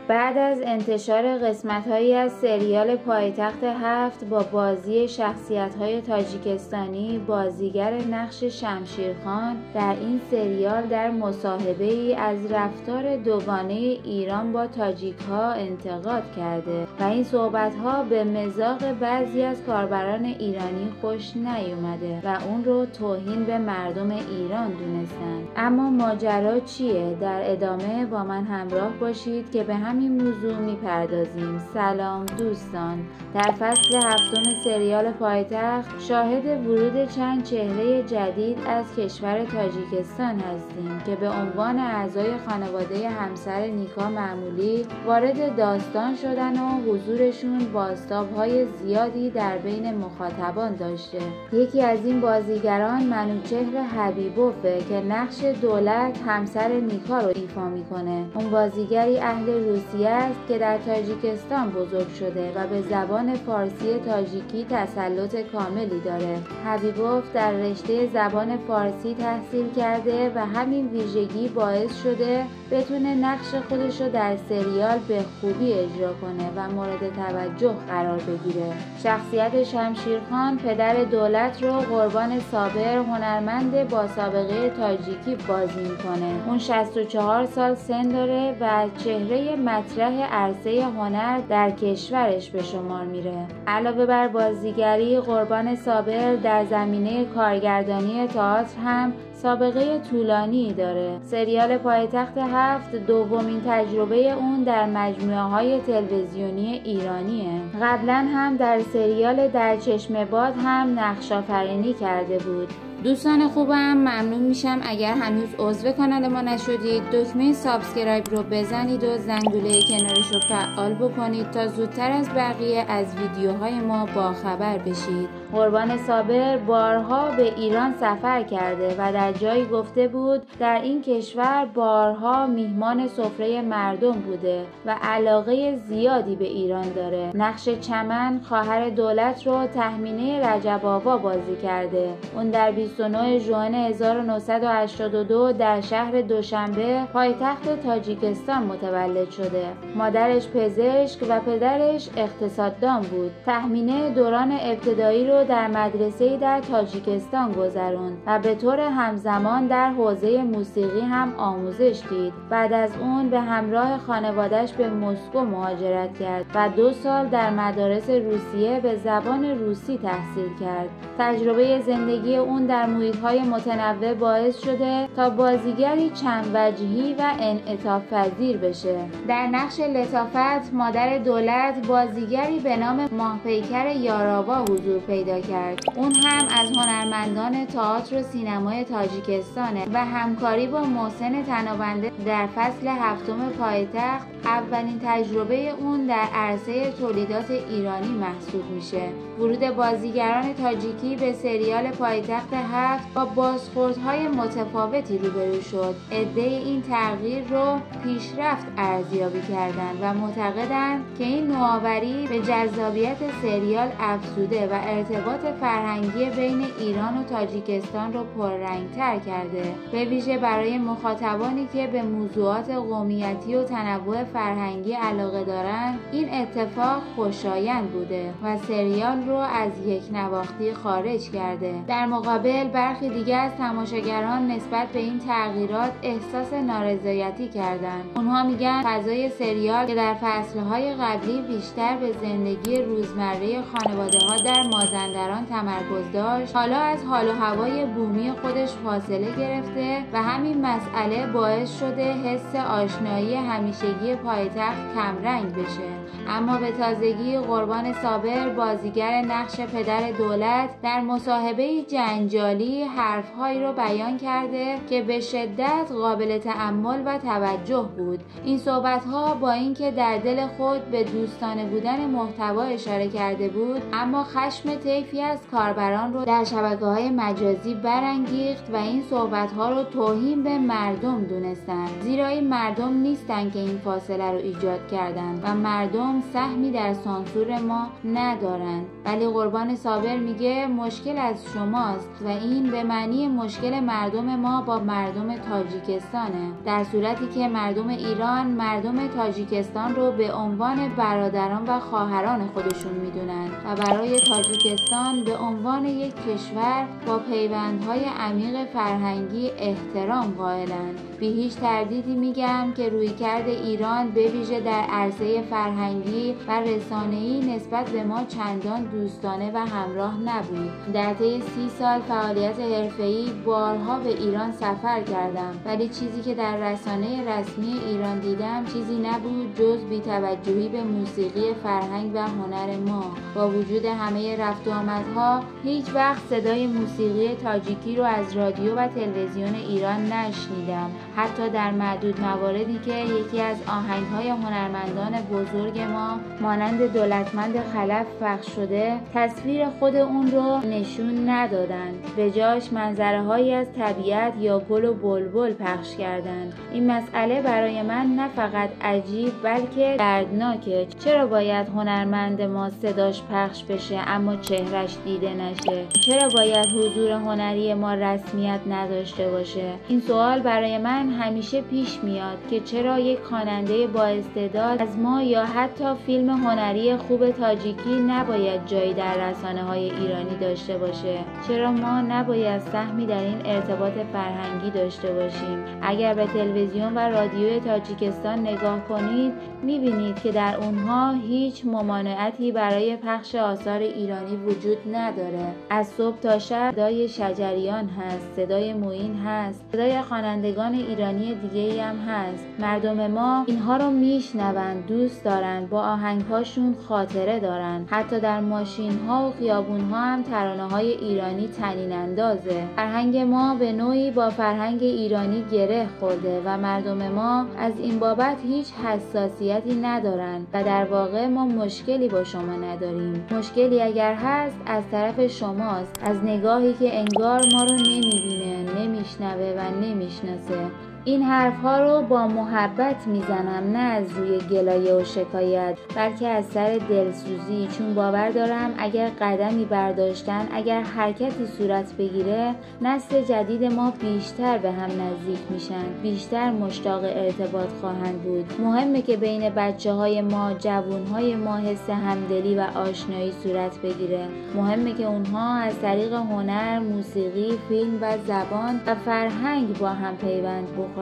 بعد از انتشار قسمت‌هایی از سریال پایتخت 7 با بازی شخصیت‌های تاجیکستانی، بازیگر نقش شمشیرخان در این سریال در مصاحبه‌ای از رفتار دوگانه ایران با تاجیک‌ها انتقاد کرده و این صحبت‌ها به مذاق بعضی از کاربران ایرانی خوش نیومده و اون رو توهین به مردم ایران دونستن. اما ماجرا چیه؟ در ادامه با من همراه باشید که به همین موضوع میپردازیم. سلام دوستان، در فصل 7 سریال پایتخت شاهد ورود چند چهره جدید از کشور تاجیکستان هستیم که به عنوان اعضای خانواده همسر نیکا معمولی وارد داستان شدن و حضورشون بازتاب‌های زیادی در بین مخاطبان داشته. یکی از این بازیگران منوچهر حبیبوفه که نقش دولت همسر نیکا رو ایفا میکنه. اون بازیگری اهل روسیه است که در تاجیکستان بزرگ شده و به زبان فارسی تاجیکی تسلط کاملی داره. حبیبوف در رشته زبان فارسی تحصیل کرده و همین ویژگی باعث شده بتونه نقش خودش رو در سریال به خوبی اجرا کنه و مورد توجه قرار بگیره. شخصیت شمشیرخان پدر دولت رو قربان صابر، هنرمند با سابقه تاجیکی بازی میکنه. اون 64 سال سن داره و چهره مطرح عرصه هنر در کشورش به شمار میره. علاوه بر بازیگری، قربان صابر در زمینه کارگردانی تئاتر هم سابقه طولانی داره. سریال پایتخت 7 دومین تجربه اون در مجموعه‌های تلویزیونی ایرانیه. قبلا هم در سریال در چشم باد هم نقش‌آفرینی کرده بود. دوستان خوبم، ممنون میشم اگر هنوز عضو کانال ما نشدید دکمه سابسکرایب رو بزنید و زنگوله کنارش رو فعال بکنید تا زودتر از بقیه از ویدیوهای ما باخبر بشید. قربان صابر بارها به ایران سفر کرده و در جایی گفته بود در این کشور بارها میهمان سفره مردم بوده و علاقه زیادی به ایران داره. نقش چمن خواهر دولت رو تهمینه رجب آبا بازی کرده. اون در 29 ژوئن 1982 در شهر دوشنبه پایتخت تاجیکستان متولد شده. مادرش پزشک و پدرش اقتصاددان بود. تهمینه دوران ابتدایی رو در مدرسه‌ای در تاجیکستان گذروند و به طور همزمان در حوزه موسیقی هم آموزش دید. بعد از اون به همراه خانواده‌اش به مسکو مهاجرت کرد و 2 سال در مدارس روسیه به زبان روسی تحصیل کرد. تجربه زندگی اون در محیط‌های متنوع باعث شده تا بازیگری چند وجهی و انعطاف پذیر بشه. در نقش لطافت مادر دولت بازیگری به نام ماهپیکر یارآوا حضور پیدا کرد. اون هم از هنرمندان تئاتر و سینمای تاجیکستانه و همکاری با محسن تنابنده در فصل 7 پایتخت اولین تجربه اون در عرصه تولیدات ایرانی محسوب میشه. ورود بازیگران تاجیکی به سریال پایتخت 7 با بازخوردهای متفاوتی روبرو شد. عده‌ای این تغییر رو پیشرفت ارزیابی کردند و معتقدند که این نوآوری به جذابیت سریال افزوده و ارتباط فرهنگی بین ایران و تاجیکستان رو پررنگ‌تر کرده. به ویژه برای مخاطبانی که به موضوعات قومیتی و تنوع فرهنگی علاقه دارند، این اتفاق خوشایند بوده و سریال رو از یکنواختی خارج کرده. در مقابل برخی دیگر از تماشاگران نسبت به این تغییرات احساس نارضایتی کردند. اونها میگن فضای سریال که در فصلهای قبلی بیشتر به زندگی روزمره خانواده‌ها در مازندران تمرکز داشت، حالا از حال و هوای بومی خودش فاصله گرفته و همین مسئله باعث شده حس آشنایی همیشگی پایتخت کمرنگ بشه. اما به تازگی قربان صابر بازیگر نقش پدر دولت در مصاحبه جنجالی حرفهایی رو بیان کرده که به شدت قابل تأمل و توجه بود. این صحبت‌ها با اینکه در دل خود به دوستانه بودن محتوا اشاره کرده بود، اما خشم طیف طیفی از کاربران رو در شبکه‌های مجازی برانگیخت و این صحبت‌ها رو توهین به مردم دونستن، زیرا این مردم نیستن که این فاصله رو ایجاد کردن و مردم سهمی در سانسور ما ندارن. ولی قربان صابر میگه مشکل از شماست و این به معنی مشکل مردم ما با مردم تاجیکستانه، در صورتی که مردم ایران مردم تاجیکستان رو به عنوان برادران و خواهران خودشون میدونن و برای تاجیکستان به عنوان یک کشور با پیوندهای عمیق فرهنگی احترام قائلن. بی هیچ تردیدی میگم که رویکرد ایران به ویژه در عرصه فرهنگی و رسانه‌ای نسبت به ما چندان دوستانه و همراه نبود. در طی 30 سال فعالیت حرفه‌ای بارها به ایران سفر کردم، ولی چیزی که در رسانه رسمی ایران دیدم چیزی نبود جز بی‌توجهی به موسیقی، فرهنگ و هنر ما. با وجود همه رفت و آمدها هیچ وقت صدای موسیقی تاجیکی رو از رادیو و تلویزیون ایران نشنیدم. حتی در معدود مواردی که یکی از آهنگ‌های هنرمندان بزرگ ما مانند دولتمند خلف پخش شده، تصویر خود اون رو نشون ندادن. به جاش منظره‌هایی از طبیعت یا گل و بلبل پخش کردند. این مسئله برای من نه فقط عجیب بلکه دردناکه. چرا باید هنرمند ما صداش پخش بشه اما چهرش دیده نشه؟ چرا باید حضور هنری ما رسمیت نداشته باشه؟ این سوال برای من همیشه پیش میاد که چرا یک خواننده با استعداد از ما یا حتی فیلم هنری خوب تاجیکی نباید جایی در رسانه‌های ایرانی داشته باشه؟ چرا ما نباید سهمی در این ارتباط فرهنگی داشته باشیم؟ اگر به تلویزیون و رادیوی تاجیکستان نگاه کنید میبینید که در اونها هیچ ممانعتی برای پخش آثار ایرانی وجود نداره. از صبح تا شب صدای شجریان هست، صدای معین هست، صدای خوانندگان ایرانی دیگه‌ای هم هست. مردم ما اینها رو میشنون، دوست دارن، با آهنگهاشون خاطره دارن. حتی در ماشین‌ها و خیابون‌ها هم ترانه‌های ایرانی طنین اندازه. فرهنگ ما به نوعی با فرهنگ ایرانی گره خورده و مردم ما از این بابت هیچ حساسیتی ندارن و در واقع ما مشکلی با شما نداریم. مشکلی اگر هست از طرف شماست، از نگاهی که انگار ما رو نمیبینه، نمیشنوه و نمیشناسه. این حرفها رو با محبت میزنم، نه از روی گلایه و شکایت، بلکه از سر دلسوزی، چون باور دارم اگر قدمی برداشتن، اگر حرکتی صورت بگیره، نسل جدید ما بیشتر به هم نزدیک میشن، بیشتر مشتاق ارتباط خواهند بود. مهمه که بین بچه‌های ما، جوانهای ما حس همدلی و آشنایی صورت بگیره. مهمه که اونها از طریق هنر، موسیقی، فیلم و زبان و فرهنگ با هم پیوند بخورن.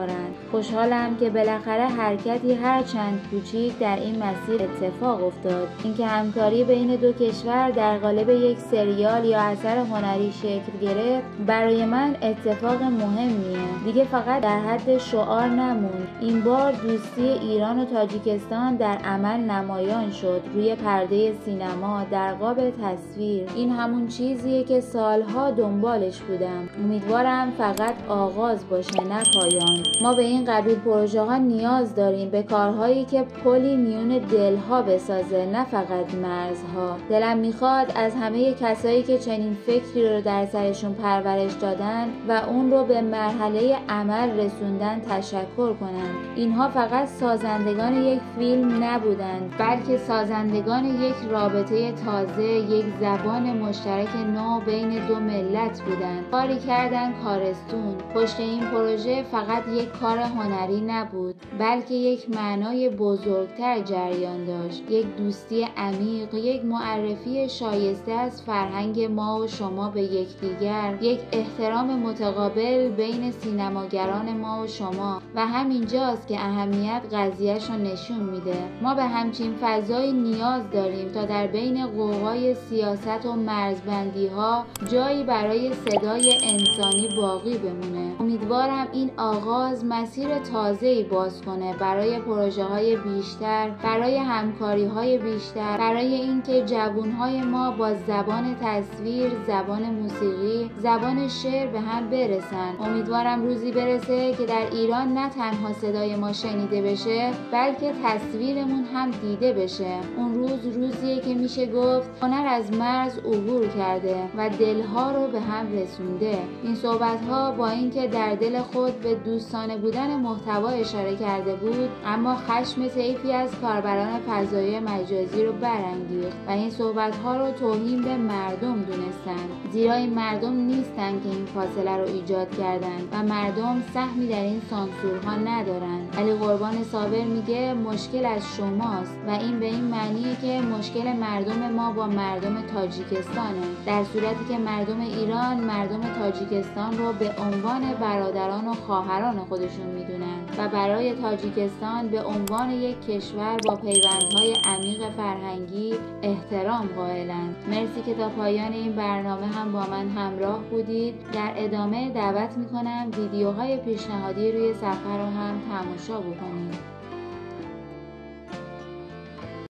خوشحالم که بالاخره حرکتی هر چند کوچیک در این مسیر اتفاق افتاد. اینکه همکاری بین دو کشور در قالب یک سریال یا اثر هنری شکل گرفت برای من اتفاق مهمیه. دیگه فقط در حد شعار نموند. این بار دوستی ایران و تاجیکستان در عمل نمایان شد، روی پرده سینما، در قاب تصویر. این همون چیزیه که سالها دنبالش بودم. امیدوارم فقط آغاز باشه نه پایان. ما به این قبیل پروژه ها نیاز داریم، به کارهایی که پلی میون دلها بسازه، نه فقط مرزها. دلم میخواد از همه کسایی که چنین فکری رو در سرشون پرورش دادن و اون رو به مرحله عمل رسوندن تشکر کنم. اینها فقط سازندگان یک فیلم نبودند، بلکه سازندگان یک رابطه تازه، یک زبان مشترک نو بین دو ملت بودند. کاری کردن کارستون. پشت این پروژه فقط یک کار هنری نبود، بلکه یک معنای بزرگتر جریان داشت. یک دوستی عمیق، یک معرفی شایسته از فرهنگ ما و شما به یکدیگر، یک احترام متقابل بین سینماگران ما و شما. و همینجاست که اهمیت قضیه‌شو نشون میده. ما به همچین فضایی نیاز داریم تا در بین غوغای سیاست و مرزبندی‌ها جایی برای صدای انسانی باقی بمونه. امیدوارم این آغاز باز مسیر تازه‌ای باز کنه برای پروژه‌های بیشتر، برای همکاری‌های بیشتر، برای اینکه جوان‌های ما با زبان تصویر، زبان موسیقی، زبان شعر به هم برسن. امیدوارم روزی برسه که در ایران نه تنها صدای ما شنیده بشه، بلکه تصویرمون هم دیده بشه. اون روز روزیه که میشه گفت هنر از مرز عبور کرده و دلها رو به هم رسونده. این صحبت‌ها با اینکه در دل خود به دوستانه بودن محتوا اشاره کرده بود، اما خشم طیفی از کاربران فضایی مجازی رو برانگیخت و این صحبت‌ها رو توهین به مردم دونستن، زیرا این مردم نیستن که این فاصله رو ایجاد کردن و مردم سهمی در این سانسورها ندارن. علی قربان صابر میگه مشکل از شماست و این به این معنیه که مشکل مردم ما با مردم تاجیکستانه، در صورتی که مردم ایران مردم تاجیکستان رو به عنوان برادران و خواهران خودشون میدونن و برای تاجیکستان به عنوان یک کشور با پیوندهای عمیق فرهنگی احترام قائلند. مرسی که تا پایان این برنامه هم با من همراه بودید. در ادامه دعوت میکنم ویدیوهای پیشنهادی روی صفحه رو هم تماشا بکنید.